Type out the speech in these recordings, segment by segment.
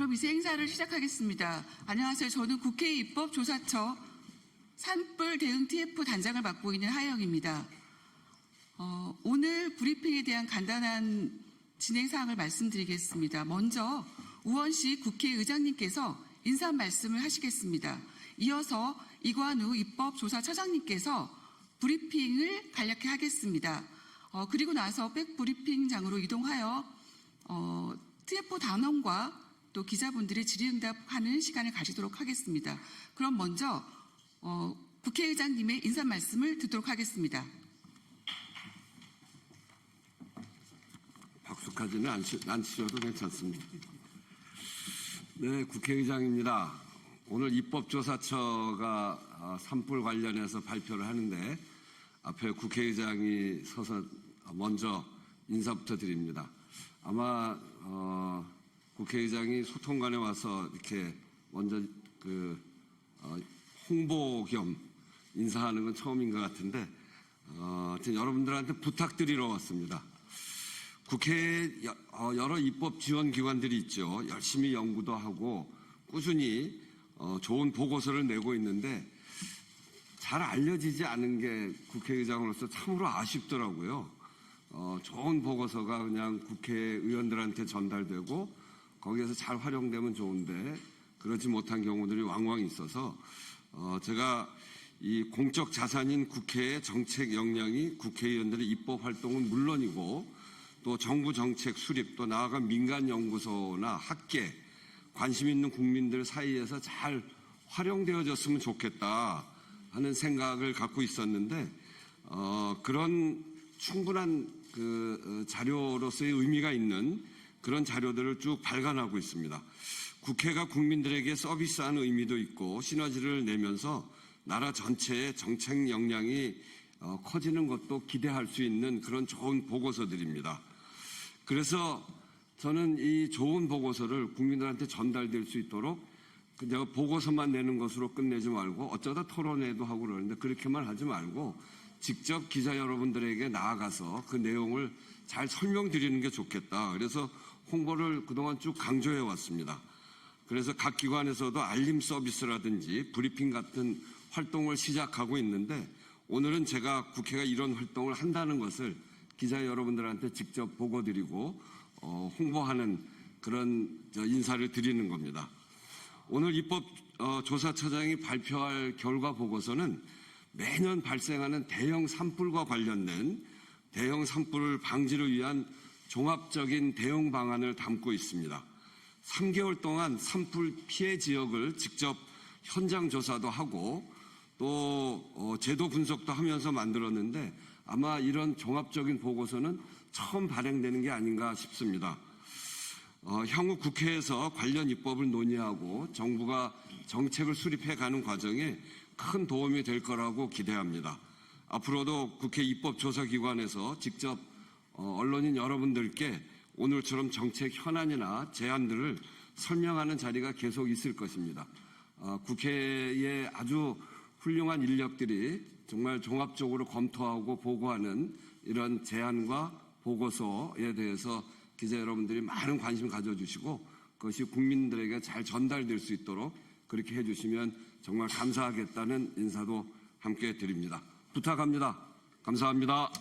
그럼 이제 행사를 시작하겠습니다. 안녕하세요. 저는 국회 입법조사처 산불 대응 TF 단장을 맡고 있는 하영입니다. 오늘 브리핑에 대한 간단한 진행 사항을 말씀드리겠습니다. 먼저 우원식 국회의장님께서 인사 말씀을 하시겠습니다. 이어서 이관우 입법조사처장님께서 브리핑을 간략히 하겠습니다. 그리고 나서 백브리핑장으로 이동하여 TF 단원과 또 기자분들의 질의응답하는 시간을 가지도록 하겠습니다. 그럼 먼저 국회의장님의 인사 말씀을 듣도록 하겠습니다. 박수까지는 안 치셔도 괜찮습니다. 네, 국회의장입니다. 오늘 입법조사처가 산불 관련해서 발표를 하는데 앞에 국회의장이 서서 먼저 인사부터 드립니다. 아마 국회의장이 소통관에 와서 이렇게 먼저 홍보 겸 인사하는 건 처음인 것 같은데 여러분들한테 부탁드리러 왔습니다. 국회에 여러 입법 지원 기관들이 있죠. 열심히 연구도 하고 꾸준히 좋은 보고서를 내고 있는데 잘 알려지지 않은 게 국회의장으로서 참으로 아쉽더라고요. 좋은 보고서가 그냥 국회의원들한테 전달되고 거기에서 잘 활용되면 좋은데 그러지 못한 경우들이 왕왕 있어서 제가 이 공적 자산인 국회의 정책 역량이 국회의원들의 입법 활동은 물론이고 또 정부 정책 수립 또 나아가 민간 연구소나 학계 관심 있는 국민들 사이에서 잘 활용되어졌으면 좋겠다 하는 생각을 갖고 있었는데 그런 충분한 자료로서의 의미가 있는 그런 자료들을 쭉 발간하고 있습니다. 국회가 국민들에게 서비스하는 의미도 있고 시너지를 내면서 나라 전체의 정책 역량이 커지는 것도 기대할 수 있는 그런 좋은 보고서들입니다. 그래서 저는 이 좋은 보고서를 국민들한테 전달될 수 있도록 내가 보고서만 내는 것으로 끝내지 말고 어쩌다 토론회도 하고 그러는데 그렇게만 하지 말고 직접 기자 여러분들에게 나아가서 그 내용을 잘 설명드리는 게 좋겠다. 그래서 홍보를 그동안 쭉 강조해 왔습니다. 그래서 각 기관에서도 알림 서비스라든지 브리핑 같은 활동을 시작하고 있는데 오늘은 제가 국회가 이런 활동을 한다는 것을 기자 여러분들한테 직접 보고드리고 홍보하는 그런 인사를 드리는 겁니다. 오늘 입법조사처장이 발표할 결과 보고서는 매년 발생하는 대형 산불과 관련된 대형 산불 방지를 위한 종합적인 대응 방안을 담고 있습니다. 3개월 동안 산불 피해 지역을 직접 현장 조사도 하고 또 제도 분석도 하면서 만들었는데 아마 이런 종합적인 보고서는 처음 발행되는 게 아닌가 싶습니다. 향후 국회에서 관련 입법을 논의하고 정부가 정책을 수립해가는 과정에 큰 도움이 될 거라고 기대합니다. 앞으로도 국회 입법조사기관에서 직접 언론인 여러분들께 오늘처럼 정책 현안이나 제안들을 설명하는 자리가 계속 있을 것입니다. 국회의 아주 훌륭한 인력들이 정말 종합적으로 검토하고 보고하는 이런 제안과 보고서에 대해서 기자 여러분들이 많은 관심 가져주시고 그것이 국민들에게 잘 전달될 수 있도록 그렇게 해주시면 정말 감사하겠다는 인사도 함께 드립니다. 부탁합니다. 감사합니다.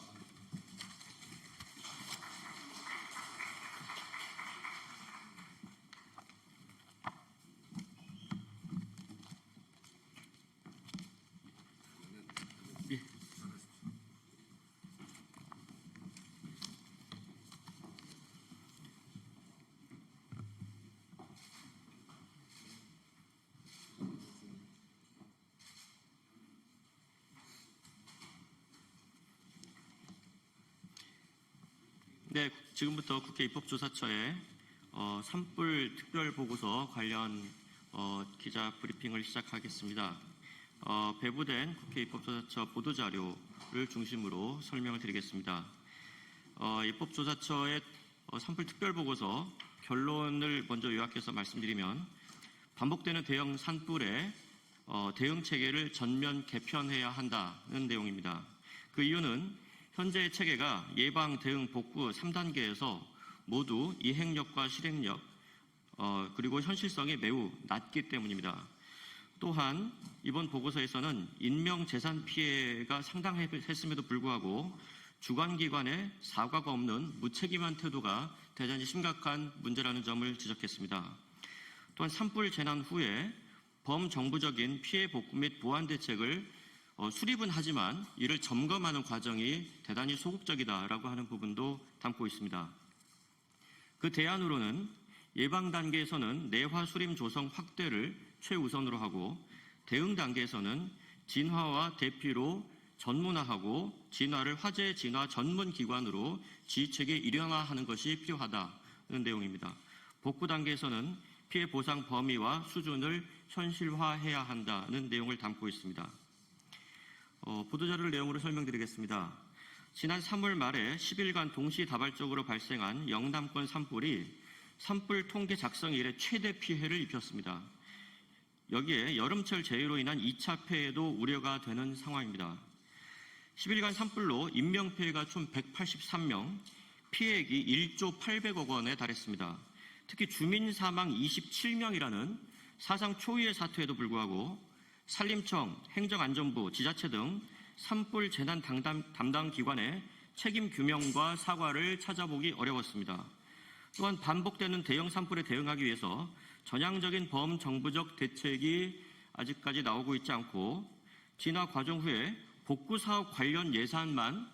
네, 지금부터 국회 입법조사처의 산불 특별보고서 관련 기자 브리핑을 시작하겠습니다. 배부된 국회 입법조사처 보도자료를 중심으로 설명을 드리겠습니다. 입법조사처의 산불 특별보고서 결론을 먼저 요약해서 말씀드리면 반복되는 대형 산불에 대응 체계를 전면 개편해야 한다는 내용입니다. 그 이유는 현재의 체계가 예방, 대응, 복구 3단계에서 모두 이행력과 실행력, 그리고 현실성이 매우 낮기 때문입니다. 또한 이번 보고서에서는 인명재산 피해가 상당했음에도 불구하고 주관기관의 사과가 없는 무책임한 태도가 대단히 심각한 문제라는 점을 지적했습니다. 또한 산불 재난 후에 범정부적인 피해 복구 및 보완 대책을 수립은 하지만 이를 점검하는 과정이 대단히 소극적이다라고 하는 부분도 담고 있습니다. 그 대안으로는 예방 단계에서는 내화 수림 조성 확대를 최우선으로 하고 대응 단계에서는 진화와 대피로 전문화하고 진화를 화재 진화 전문 기관으로 지휘체계 일원화하는 것이 필요하다는 내용입니다. 복구 단계에서는 피해 보상 범위와 수준을 현실화해야 한다는 내용을 담고 있습니다. 보도자료 내용으로 설명드리겠습니다. 지난 3월 말에 10일간 동시다발적으로 발생한 영남권 산불이 산불 통계 작성 이래 최대 피해를 입혔습니다. 여기에 여름철 재해로 인한 2차 폐해도 우려가 되는 상황입니다. 10일간 산불로 인명피해가 총 183명, 피해액이 1조 800억 원에 달했습니다. 특히 주민 사망 27명이라는 사상 초유의 사태에도 불구하고 산림청, 행정안전부, 지자체 등 산불 재난 담당 기관의 책임 규명과 사과를 찾아보기 어려웠습니다. 또한 반복되는 대형 산불에 대응하기 위해서 전향적인 범정부적 대책이 아직까지 나오고 있지 않고 진화 과정 후에 복구 사업 관련 예산만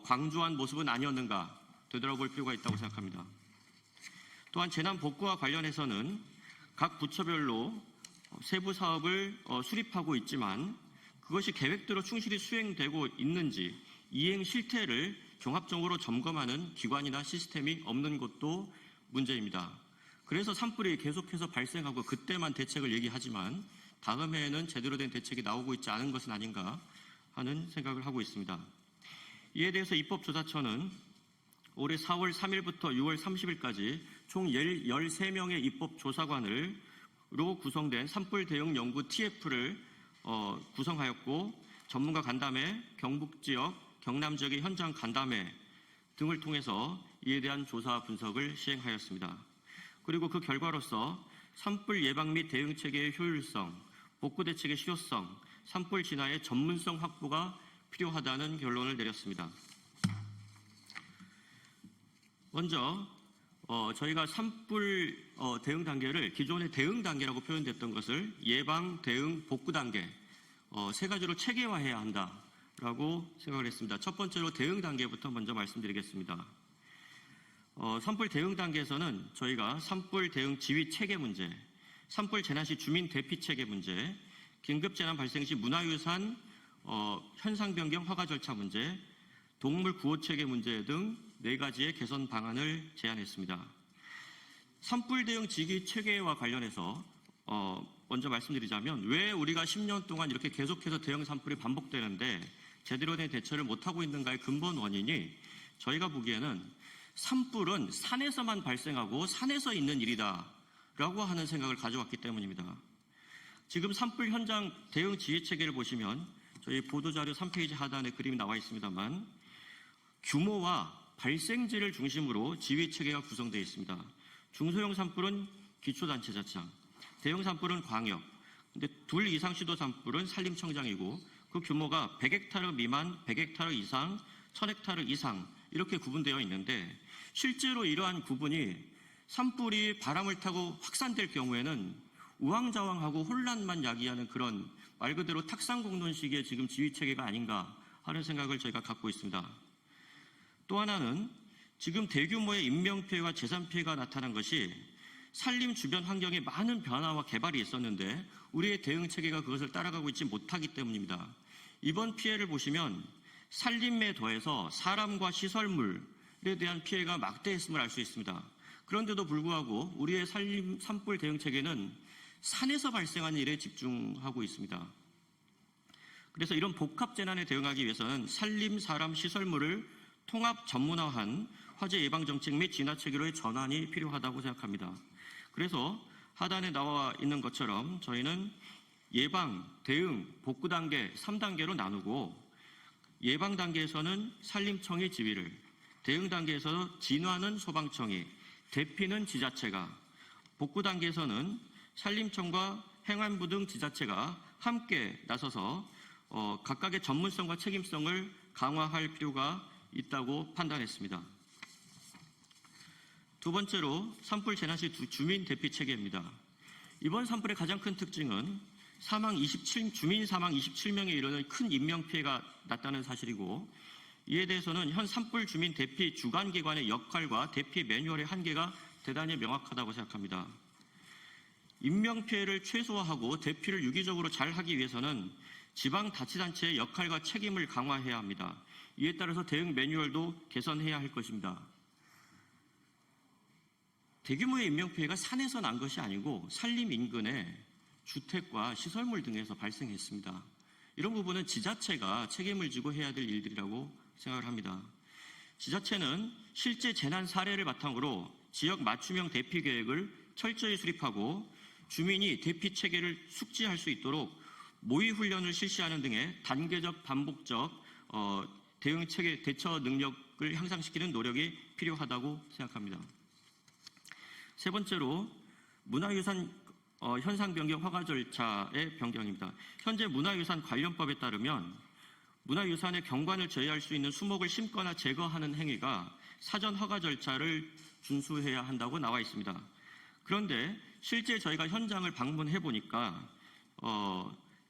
강조한 모습은 아니었는가 되돌아볼 필요가 있다고 생각합니다. 또한 재난 복구와 관련해서는 각 부처별로 세부 사업을 수립하고 있지만 그것이 계획대로 충실히 수행되고 있는지 이행 실태를 종합적으로 점검하는 기관이나 시스템이 없는 것도 문제입니다. 그래서 산불이 계속해서 발생하고 그때만 대책을 얘기하지만 다음 해에는 제대로 된 대책이 나오고 있지 않은 것은 아닌가 하는 생각을 하고 있습니다. 이에 대해서 입법조사처는 올해 4월 3일부터 6월 30일까지 총 13명의 입법조사관으로 구성된 산불 대응 연구 TF를 구성하였고 전문가 간담회, 경북지역, 경남 지역의 현장 간담회 등을 통해서 이에 대한 조사 분석을 시행하였습니다. 그리고 그 결과로서 산불 예방 및 대응 체계의 효율성, 복구 대책의 실효성, 산불 진화의 전문성 확보가 필요하다는 결론을 내렸습니다. 먼저 저희가 산불 대응 단계를 기존의 대응 단계라고 표현됐던 것을 예방, 대응, 복구 단계 세 가지로 체계화해야 한다라고 생각을 했습니다. 첫 번째로 대응 단계부터 먼저 말씀드리겠습니다. 산불 대응 단계에서는 저희가 산불 대응 지휘 체계 문제, 산불 재난 시 주민 대피 체계 문제, 긴급 재난 발생 시 문화유산 현상 변경 허가 절차 문제, 동물 구호 체계 문제 등 4가지의 개선 방안을 제안했습니다. 산불 대응 지휘 체계와 관련해서 먼저 말씀드리자면 왜 우리가 10년 동안 이렇게 계속해서 대형 산불이 반복되는데 제대로 된 대처를 못하고 있는가의 근본 원인이 저희가 보기에는 산불은 산에서만 발생하고 산에서 있는 일이다라고 하는 생각을 가져왔기 때문입니다. 지금 산불 현장 대응 지휘 체계를 보시면 저희 보도자료 3페이지 하단에 그림이 나와 있습니다만 규모와 발생지를 중심으로 지휘 체계가 구성되어 있습니다. 중소형 산불은 기초단체자치장, 대형 산불은 광역, 근데 2 이상 시도 산불은 산림청장이고 그 규모가 100헥타르 미만, 100헥타르 이상, 1000헥타르 이상 이렇게 구분되어 있는데 실제로 이러한 구분이 산불이 바람을 타고 확산될 경우에는 우왕좌왕하고 혼란만 야기하는 그런 말 그대로 탁상공론식의 지금 지휘체계가 아닌가 하는 생각을 저희가 갖고 있습니다. 또 하나는 지금 대규모의 인명피해와 재산피해가 나타난 것이 산림 주변 환경에 많은 변화와 개발이 있었는데 우리의 대응체계가 그것을 따라가고 있지 못하기 때문입니다. 이번 피해를 보시면 산림에 더해서 사람과 시설물에 대한 피해가 막대했음을 알 수 있습니다. 그런데도 불구하고 우리의 산불 대응체계는 산에서 발생하는 일에 집중하고 있습니다. 그래서 이런 복합 재난에 대응하기 위해서는 산림, 사람, 시설물을 통합 전문화한 화재 예방 정책 및 진화 체계로의 전환이 필요하다고 생각합니다. 그래서 하단에 나와 있는 것처럼 저희는 예방, 대응, 복구 단계 3단계로 나누고 예방 단계에서는 산림청의 지휘를, 대응 단계에서 진화는 소방청이, 대피는 지자체가, 복구 단계에서는 산림청과 행안부 등 지자체가 함께 나서서 각각의 전문성과 책임성을 강화할 필요가 있다고 판단했습니다. 두 번째로 산불 재난 시 주민 대피 체계입니다. 이번 산불의 가장 큰 특징은 주민 사망 27명에 이르는 큰 인명피해가 났다는 사실이고, 이에 대해서는 현 산불 주민 대피 주관기관의 역할과 대피 매뉴얼의 한계가 대단히 명확하다고 생각합니다. 인명피해를 최소화하고 대피를 유기적으로 잘 하기 위해서는 지방자치단체의 역할과 책임을 강화해야 합니다. 이에 따라서 대응 매뉴얼도 개선해야 할 것입니다. 대규모의 인명피해가 산에서 난 것이 아니고 산림 인근의 주택과 시설물 등에서 발생했습니다. 이런 부분은 지자체가 책임을 지고 해야 될 일들이라고 생각을 합니다. 지자체는 실제 재난 사례를 바탕으로 지역 맞춤형 대피 계획을 철저히 수립하고 주민이 대피 체계를 숙지할 수 있도록 모의 훈련을 실시하는 등의 단계적 반복적 대응 체계 대처 능력을 향상시키는 노력이 필요하다고 생각합니다. 세 번째로 문화유산 현상 변경 허가 절차의 변경입니다. 현재 문화유산 관련법에 따르면 문화유산의 경관을 제외할 수 있는 수목을 심거나 제거하는 행위가 사전 허가 절차를 준수해야 한다고 나와 있습니다. 그런데 실제 저희가 현장을 방문해 보니까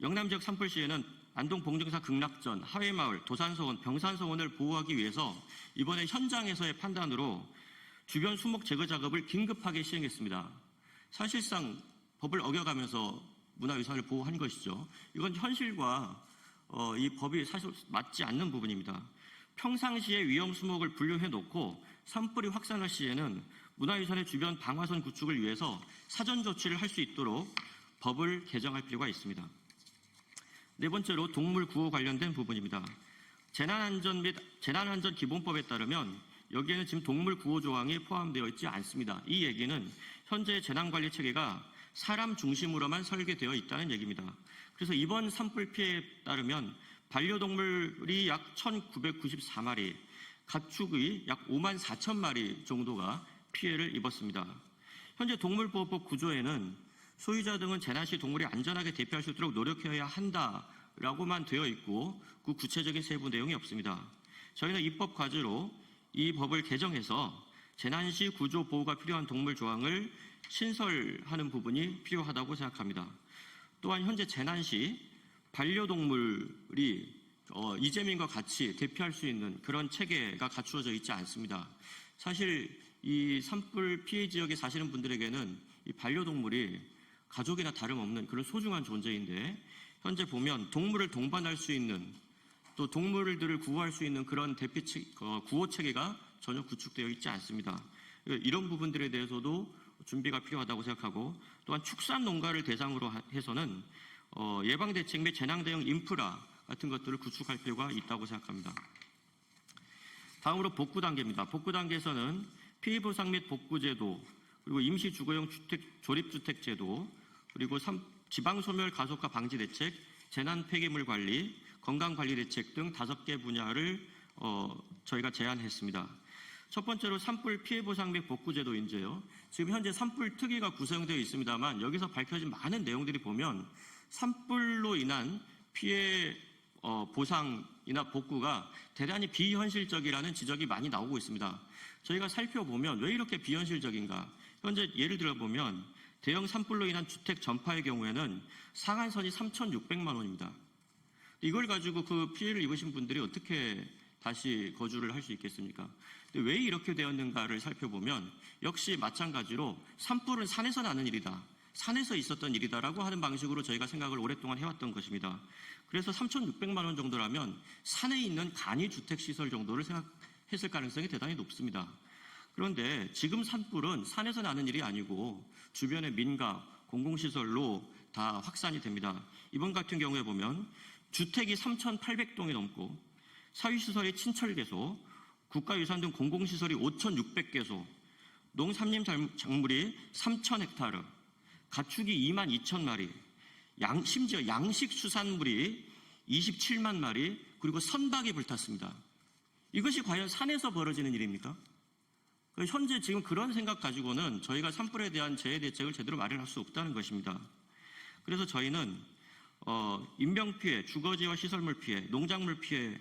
영남 지역 산불 시에는 안동 봉정사 극락전, 하회마을, 도산서원, 병산서원을 보호하기 위해서 이번에 현장에서의 판단으로 주변 수목 제거 작업을 긴급하게 시행했습니다. 사실상 법을 어겨가면서 문화유산을 보호한 것이죠. 이건 현실과 이 법이 사실 맞지 않는 부분입니다. 평상시에 위험 수목을 분류해 놓고 산불이 확산할 시에는 문화유산의 주변 방화선 구축을 위해서 사전 조치를 할 수 있도록 법을 개정할 필요가 있습니다. 네 번째로 동물 구호 관련된 부분입니다. 재난안전 및 재난안전 기본법에 따르면 여기에는 지금 동물 구호 조항이 포함되어 있지 않습니다. 이 얘기는 현재 재난관리 체계가 사람 중심으로만 설계되어 있다는 얘기입니다. 그래서 이번 산불 피해에 따르면 반려동물이 약 1,994마리, 가축의 약 5만 4천 마리 정도가 피해를 입었습니다. 현재 동물보호법 구조에는 소유자 등은 재난 시 동물이 안전하게 대피할 수 있도록 노력해야 한다라고만 되어 있고 그 구체적인 세부 내용이 없습니다. 저희는 입법 과제로 이 법을 개정해서 재난 시 구조 보호가 필요한 동물 조항을 신설하는 부분이 필요하다고 생각합니다. 또한 현재 재난 시 반려동물이 이재민과 같이 대피할 수 있는 그런 체계가 갖추어져 있지 않습니다. 사실 이 산불 피해 지역에 사시는 분들에게는 이 반려동물이 가족이나 다름없는 그런 소중한 존재인데, 현재 보면 동물을 동반할 수 있는 또 동물들을 구호할 수 있는 그런 대피 구호 체계가 전혀 구축되어 있지 않습니다. 이런 부분들에 대해서도 준비가 필요하다고 생각하고, 또한 축산 농가를 대상으로 해서는 예방 대책 및 재난 대응 인프라 같은 것들을 구축할 필요가 있다고 생각합니다. 다음으로 복구 단계입니다. 복구 단계에서는 피해 보상 및 복구 제도, 그리고 임시 주거용 주택 조립주택 제도, 그리고 지방 소멸 가속화 방지 대책, 재난 폐기물 관리, 건강 관리 대책 등 5개 분야를 저희가 제안했습니다. 첫 번째로 산불 피해 보상 및 복구 제도인데요. 지금 현재 산불 특위가 구성되어 있습니다만 여기서 밝혀진 많은 내용들이 보면 산불로 인한 피해 보상이나 복구가 대단히 비현실적이라는 지적이 많이 나오고 있습니다. 저희가 살펴보면 왜 이렇게 비현실적인가? 현재 예를 들어 보면 대형 산불로 인한 주택 전파의 경우에는 상한선이 3,600만 원입니다. 이걸 가지고 그 피해를 입으신 분들이 어떻게 다시 거주를 할 수 있겠습니까? 근데 왜 이렇게 되었는가를 살펴보면 역시 마찬가지로 산불은 산에서 나는 일이다, 산에서 있었던 일이다라고 하는 방식으로 저희가 생각을 오랫동안 해왔던 것입니다. 그래서 3,600만 원 정도라면 산에 있는 간이주택시설 정도를 생각했을 가능성이 대단히 높습니다. 그런데 지금 산불은 산에서 나는 일이 아니고 주변의 민가, 공공시설로 다 확산이 됩니다. 이번 같은 경우에 보면 주택이 3,800동이 넘고 사유시설이 1,000개소, 국가유산 등 공공시설이 5,600개소, 농산림 작물이 3,000헥타르, 가축이 22,000마리, 심지어 양식수산물이 27만 마리, 그리고 선박이 불탔습니다. 이것이 과연 산에서 벌어지는 일입니까? 현재 지금 그런 생각 가지고는 저희가 산불에 대한 재해 대책을 제대로 마련할 수 없다는 것입니다. 그래서 저희는 인명 피해, 주거지와 시설물 피해, 농작물 피해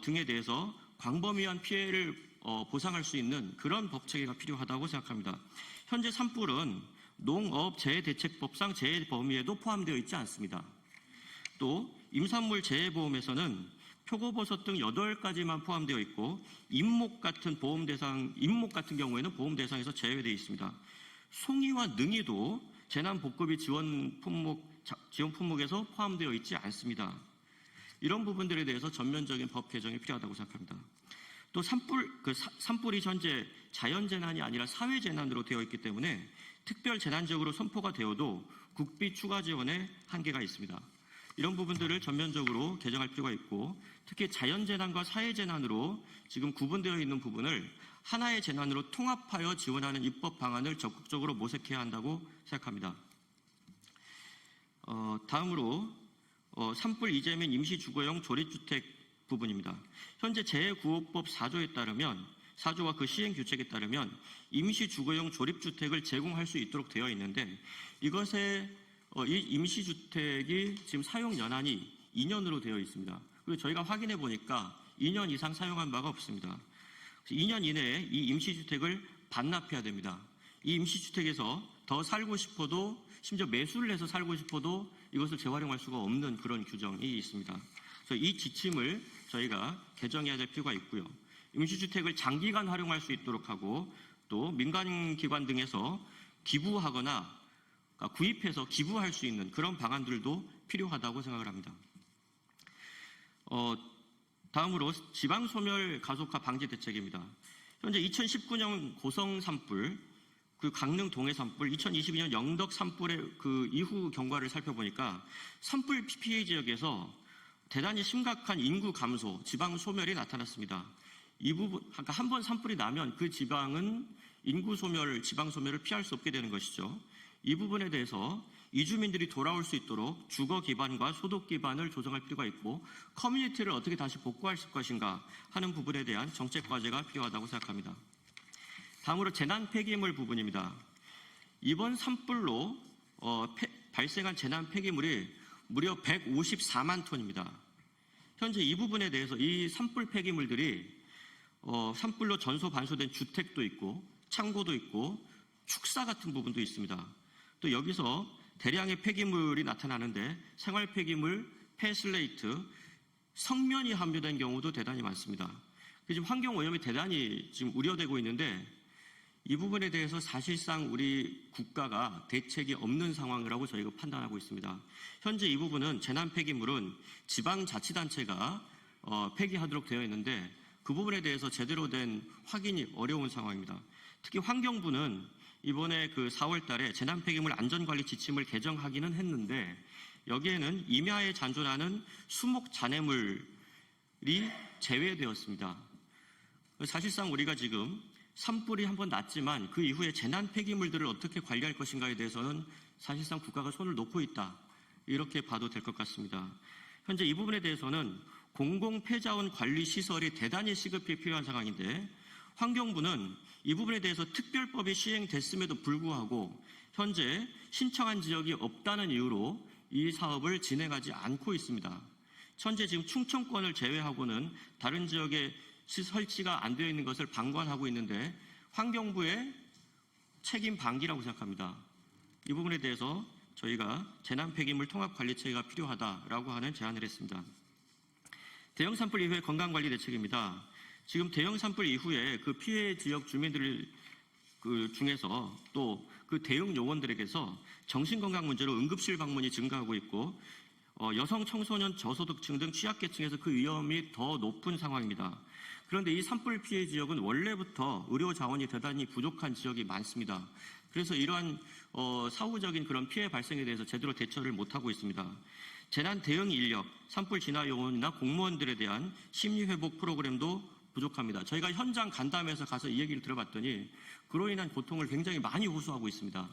등에 대해서 광범위한 피해를 보상할 수 있는 그런 법 체계가 필요하다고 생각합니다. 현재 산불은 농업재해대책법상 재해 범위에도 포함되어 있지 않습니다. 또 임산물 재해보험에서는 표고버섯 등 8가지만 포함되어 있고 임목 같은 경우에는 보험 대상에서 제외되어 있습니다. 송이와 능이도 재난복구비 지원 품목에서 포함되어 있지 않습니다. 이런 부분들에 대해서 전면적인 법 개정이 필요하다고 생각합니다. 또 산불이 현재 자연재난이 아니라 사회재난으로 되어 있기 때문에 특별 재난지역으로 선포가 되어도 국비 추가 지원에 한계가 있습니다. 이런 부분들을 전면적으로 개정할 필요가 있고 특히 자연재난과 사회재난으로 지금 구분되어 있는 부분을 하나의 재난으로 통합하여 지원하는 입법 방안을 적극적으로 모색해야 한다고 생각합니다. 다음으로 산불 이재민 임시주거용 조립주택 부분입니다. 현재 재해구호법 4조와 그 시행규칙에 따르면 임시주거용 조립주택을 제공할 수 있도록 되어 있는데 이것에 이 임시주택이 지금 사용 연한이 2년으로 되어 있습니다. 그리고 저희가 확인해 보니까 2년 이상 사용한 바가 없습니다. 2년 이내에 이 임시주택을 반납해야 됩니다. 이 임시주택에서 더 살고 싶어도 심지어 매수를 해서 살고 싶어도 이것을 재활용할 수가 없는 그런 규정이 있습니다. 그래서 이 지침을 저희가 개정해야 될 필요가 있고요. 임시주택을 장기간 활용할 수 있도록 하고 또 민간기관 등에서 기부하거나 구입해서 기부할 수 있는 그런 방안들도 필요하다고 생각을 합니다. 다음으로 지방소멸 가속화 방지 대책입니다. 현재 2019년 고성 산불, 그 강릉 동해 산불, 2022년 영덕 산불의 그 이후 경과를 살펴보니까 산불 피해 지역에서 대단히 심각한 인구 감소, 지방 소멸이 나타났습니다. 이 부분, 그러니까 한번 산불이 나면 그 지방은 인구 소멸, 지방 소멸을 피할 수 없게 되는 것이죠. 이 부분에 대해서 이주민들이 돌아올 수 있도록 주거 기반과 소득 기반을 조정할 필요가 있고 커뮤니티를 어떻게 다시 복구할 것인가 하는 부분에 대한 정책 과제가 필요하다고 생각합니다. 다음으로 재난 폐기물 부분입니다. 이번 산불로 발생한 재난 폐기물이 무려 154만 톤입니다. 현재 이 부분에 대해서 이 산불 폐기물들이 산불로 전소 반소된 주택도 있고 창고도 있고 축사 같은 부분도 있습니다. 또 여기서 대량의 폐기물이 나타나는데 생활 폐기물, 폐슬레이트, 성면이 함유된 경우도 대단히 많습니다. 지금 환경 오염이 대단히 지금 우려되고 있는데 이 부분에 대해서 사실상 우리 국가가 대책이 없는 상황이라고 저희가 판단하고 있습니다. 현재 이 부분은 재난 폐기물은 지방자치단체가 폐기하도록 되어 있는데 그 부분에 대해서 제대로 된 확인이 어려운 상황입니다. 특히 환경부는 이번에 그 4월 달에 재난 폐기물 안전관리 지침을 개정하기는 했는데 여기에는 임야에 잔존하는 수목 잔해물이 제외되었습니다. 사실상 우리가 지금 산불이 한번 났지만 그 이후에 재난 폐기물들을 어떻게 관리할 것인가에 대해서는 사실상 국가가 손을 놓고 있다. 이렇게 봐도 될 것 같습니다. 현재 이 부분에 대해서는 공공폐자원 관리 시설이 대단히 시급히 필요한 상황인데 환경부는 이 부분에 대해서 특별법이 시행됐음에도 불구하고 현재 신청한 지역이 없다는 이유로 이 사업을 진행하지 않고 있습니다. 현재 지금 충청권을 제외하고는 다른 지역에 설치가 안 되어 있는 것을 방관하고 있는데 환경부의 책임 방기라고 생각합니다. 이 부분에 대해서 저희가 재난 폐기물 통합 관리 체계가 필요하다라고 하는 제안을 했습니다. 대형 산불 이후의 건강관리 대책입니다. 지금 대형 산불 이후에 그 피해 지역 주민들 중에서 또 그 대응 요원들에게서 정신건강 문제로 응급실 방문이 증가하고 있고 여성, 청소년, 저소득층 등 취약계층에서 그 위험이 더 높은 상황입니다. 그런데 이 산불 피해 지역은 원래부터 의료 자원이 대단히 부족한 지역이 많습니다. 그래서 이러한 사후적인 그런 피해 발생에 대해서 제대로 대처를 못하고 있습니다. 재난 대응 인력, 산불 진화 요원이나 공무원들에 대한 심리회복 프로그램도 부족합니다. 저희가 현장 간담회에서 가서 이 얘기를 들어봤더니 그로 인한 고통을 굉장히 많이 호소하고 있습니다.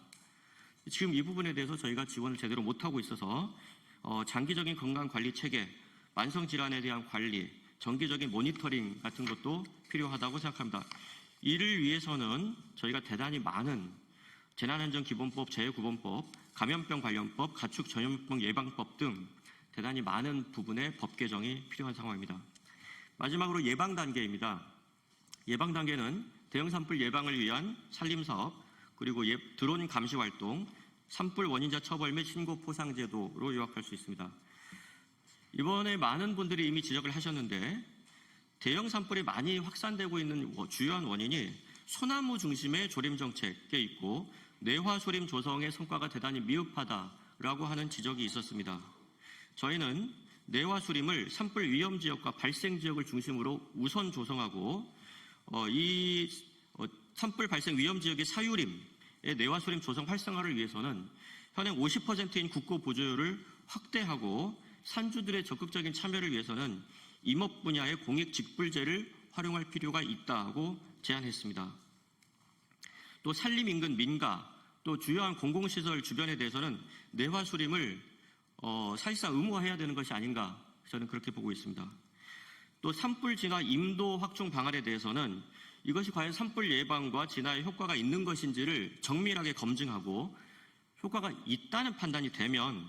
지금 이 부분에 대해서 저희가 지원을 제대로 못하고 있어서 장기적인 건강관리 체계, 만성질환에 대한 관리, 정기적인 모니터링 같은 것도 필요하다고 생각합니다. 이를 위해서는 저희가 대단히 많은 재난안전기본법, 재해구본법, 감염병 관련법, 가축 전염병 예방법 등 대단히 많은 부분의 법 개정이 필요한 상황입니다. 마지막으로 예방 단계입니다. 예방 단계는 대형 산불 예방을 위한 산림사업, 그리고 드론 감시 활동, 산불 원인자 처벌 및 신고 포상 제도로 요약할 수 있습니다. 이번에 많은 분들이 이미 지적을 하셨는데 대형 산불이 많이 확산되고 있는 주요한 원인이 소나무 중심의 조림 정책에 있고 내화조림 조성의 성과가 대단히 미흡하다라고 하는 지적이 있었습니다. 저희는 내화조림을 산불 위험 지역과 발생 지역을 중심으로 우선 조성하고 산불 발생 위험 지역의 사유림의 내화조림 조성 활성화를 위해서는 현행 50%인 국고 보조율을 확대하고 산주들의 적극적인 참여를 위해서는 임업 분야의 공익 직불제를 활용할 필요가 있다고 제안했습니다. 또 산림 인근 민가, 또 주요한 공공시설 주변에 대해서는 내화수림을 사실상 의무화해야 되는 것이 아닌가, 저는 그렇게 보고 있습니다. 또 산불 진화 임도 확충 방안에 대해서는 이것이 과연 산불 예방과 진화에 효과가 있는 것인지를 정밀하게 검증하고 효과가 있다는 판단이 되면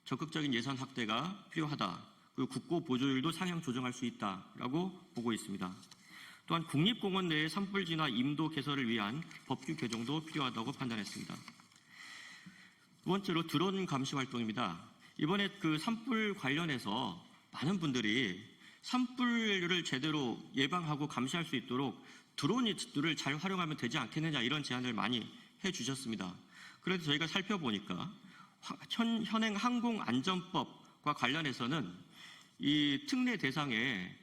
적극적인 예산 확대가 필요하다. 그리고 국고 보조율도 상향 조정할 수 있다라고 보고 있습니다. 또한 국립공원 내의 산불 진화 임도 개설을 위한 법규 개정도 필요하다고 판단했습니다. 두 번째로 드론 감시 활동입니다. 이번에 그 산불 관련해서 많은 분들이 산불을 제대로 예방하고 감시할 수 있도록 드론을 잘 활용하면 되지 않겠느냐 이런 제안을 많이 해주셨습니다. 그래서 저희가 살펴보니까 현행 항공안전법과 관련해서는 이 특례 대상에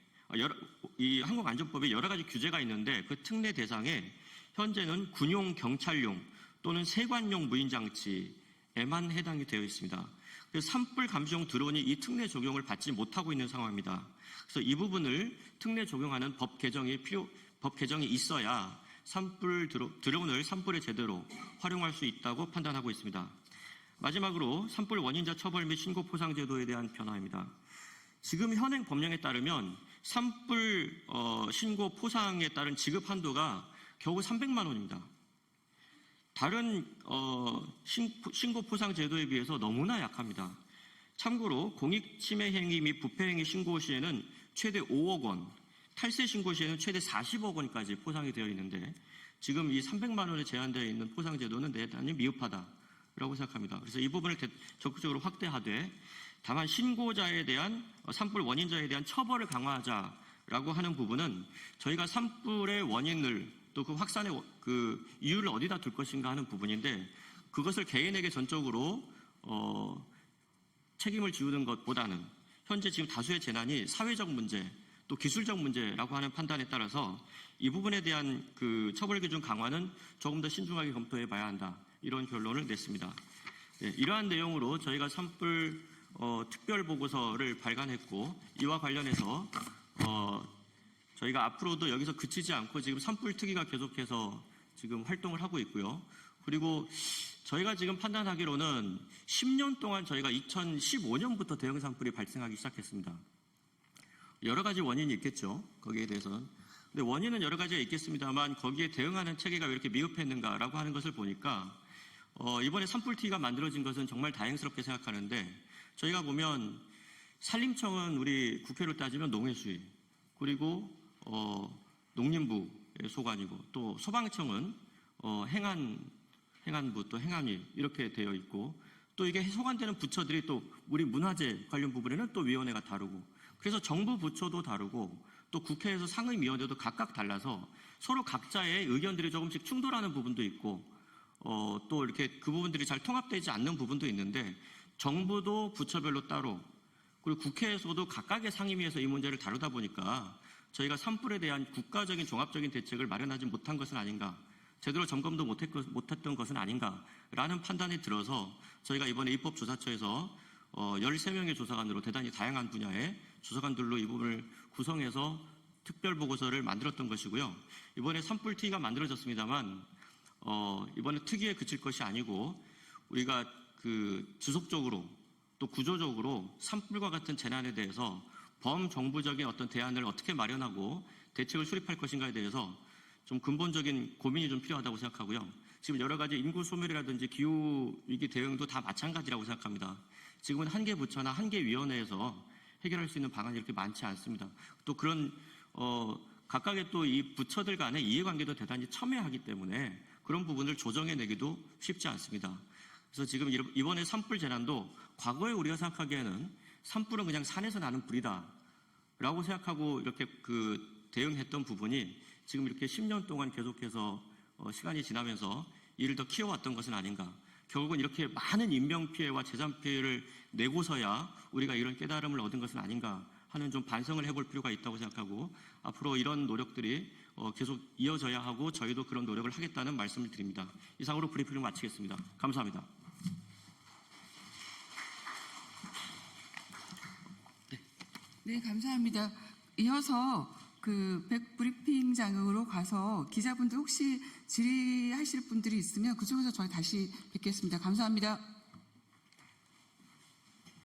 이 항공안전법에 여러 가지 규제가 있는데 그 특례 대상에 현재는 군용 경찰용 또는 세관용 무인장치에만 해당이 되어 있습니다. 그래서 산불 감시용 드론이 이 특례 적용을 받지 못하고 있는 상황입니다. 그래서 이 부분을 특례 적용하는 법 개정이 있어야 드론을 산불에 제대로 활용할 수 있다고 판단하고 있습니다. 마지막으로 산불 원인자 처벌 및 신고 포상 제도에 대한 변화입니다. 지금 현행 법령에 따르면 산불 신고 포상에 따른 지급 한도가 겨우 300만 원입니다. 다른 신고 포상 제도에 비해서 너무나 약합니다. 참고로 공익침해 행위 및 부패 행위 신고 시에는 최대 5억 원, 탈세 신고 시에는 최대 40억 원까지 포상이 되어 있는데 지금 이 300만 원에 제한되어 있는 포상 제도는 대단히 미흡하다라고 생각합니다. 그래서 이 부분을 적극적으로 확대하되 다만 신고자에 대한 산불 원인자에 대한 처벌을 강화하자라고 하는 부분은 저희가 산불의 원인을 또 그 확산의 그 이유를 어디다 둘 것인가 하는 부분인데 그것을 개인에게 전적으로 책임을 지우는 것보다는 현재 지금 다수의 재난이 사회적 문제 또 기술적 문제라고 하는 판단에 따라서 이 부분에 대한 그 처벌 기준 강화는 조금 더 신중하게 검토해 봐야 한다. 이런 결론을 냈습니다. 네, 이러한 내용으로 저희가 산불 특별 보고서를 발간했고 이와 관련해서 저희가 앞으로도 여기서 그치지 않고 지금 산불 특위가 계속해서 지금 활동을 하고 있고요. 그리고 저희가 지금 판단하기로는 10년 동안 저희가 2015년부터 대형 산불이 발생하기 시작했습니다. 여러 가지 원인이 있겠죠. 거기에 대해서는. 근데 원인은 여러 가지가 있겠습니다만 거기에 대응하는 체계가 왜 이렇게 미흡했는가라고 하는 것을 보니까 이번에 산불특위가 만들어진 것은 정말 다행스럽게 생각하는데 저희가 보면 산림청은 우리 국회로 따지면 농해수위 그리고 농림부의 소관이고 또 소방청은 행안부 또 행안위 이렇게 되어 있고 또 이게 소관되는 부처들이 또 우리 문화재 관련 부분에는 또 위원회가 다르고 그래서 정부 부처도 다르고 또 국회에서 상임위원회도 각각 달라서 서로 각자의 의견들이 조금씩 충돌하는 부분도 있고 또 이렇게 그 부분들이 잘 통합되지 않는 부분도 있는데 정부도 부처별로 따로 그리고 국회에서도 각각의 상임위에서 이 문제를 다루다 보니까 저희가 산불에 대한 국가적인 종합적인 대책을 마련하지 못한 것은 아닌가 제대로 점검도 못했던 것은 아닌가라는 판단이 들어서 저희가 이번에 입법조사처에서 13명의 조사관으로 대단히 다양한 분야의 조사관들로 이 부분을 구성해서 특별보고서를 만들었던 것이고요. 이번에 산불특위가 만들어졌습니다만 이번에 특위에 그칠 것이 아니고 우리가 그 지속적으로 또 구조적으로 산불과 같은 재난에 대해서 범정부적인 어떤 대안을 어떻게 마련하고 대책을 수립할 것인가에 대해서 좀 근본적인 고민이 좀 필요하다고 생각하고요. 지금 여러 가지 인구 소멸이라든지 기후 위기 대응도 다 마찬가지라고 생각합니다. 지금은 한 개 부처나 한 개 위원회에서 해결할 수 있는 방안이 이렇게 많지 않습니다. 또 그런 각각의 또 이 부처들 간의 이해관계도 대단히 첨예하기 때문에 그런 부분을 조정해내기도 쉽지 않습니다. 그래서 지금 이번에 산불 재난도 과거에 우리가 생각하기에는 산불은 그냥 산에서 나는 불이다라고 생각하고 이렇게 대응했던 부분이 지금 이렇게 10년 동안 계속해서 시간이 지나면서 이를 더 키워왔던 것은 아닌가. 결국은 이렇게 많은 인명피해와 재산피해를 내고서야 우리가 이런 깨달음을 얻은 것은 아닌가 하는 좀 반성을 해볼 필요가 있다고 생각하고 앞으로 이런 노력들이 계속 이어져야 하고 저희도 그런 노력을 하겠다는 말씀을 드립니다. 이상으로 브리핑을 마치겠습니다. 감사합니다. 네, 감사합니다. 이어서 백 브리핑장으로 가서 기자분들 혹시 질의하실 분들이 있으면 그쪽에서 저희 다시 뵙겠습니다. 감사합니다.